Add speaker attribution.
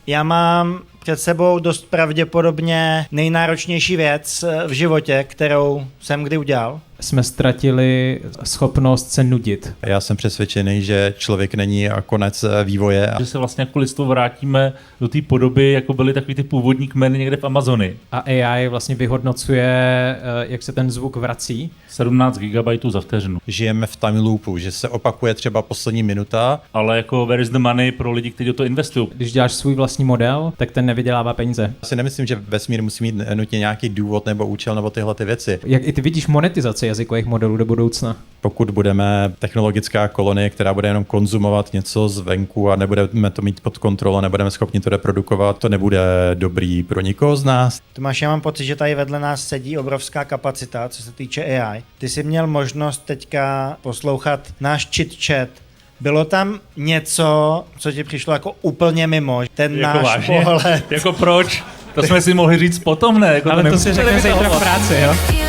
Speaker 1: Já mám před sebou dost pravděpodobně nejnáročnější věc v životě, kterou jsem kdy udělal.
Speaker 2: Jsme ztratili schopnost se nudit.
Speaker 3: Já jsem přesvědčený, že člověk není konec vývoje.
Speaker 4: Že se vlastně jako lidstvo vrátíme do té podoby, jako byly takový ty původní kmeny někde v Amazonii.
Speaker 2: A AI vlastně vyhodnocuje, jak se ten zvuk vrací.
Speaker 4: 17 GB za vteřinu.
Speaker 3: Žijeme v time loopu, že se opakuje třeba poslední minuta.
Speaker 4: Ale jako where is the money pro lidi, kteří do toho investují.
Speaker 2: Když děláš svůj vlastní model, tak ten nevydělává peníze.
Speaker 3: Já si nemyslím, že vesmír musí mít nutně nějaký důvod nebo účel nebo tyhle ty věci.
Speaker 2: Jak i ty vidíš monetizaci jazykových modelů do budoucna?
Speaker 3: Pokud budeme technologická kolonie, která bude jenom konzumovat něco zvenku a nebudeme to mít pod kontrolou, nebudeme schopni to reprodukovat, to nebude dobrý pro nikoho z nás.
Speaker 1: Tomáš, já mám pocit, že tady vedle nás sedí obrovská kapacita, co se týče AI. Ty jsi měl možnost teďka poslouchat náš chit-chat. Bylo tam něco, co ti přišlo jako úplně mimo, ten
Speaker 4: jako
Speaker 1: náš
Speaker 4: vážně?
Speaker 1: pohled.
Speaker 4: Jako proč? To jsme si mohli říct potom, ne? Jako
Speaker 2: ale to si řekne zítra v práci, jo?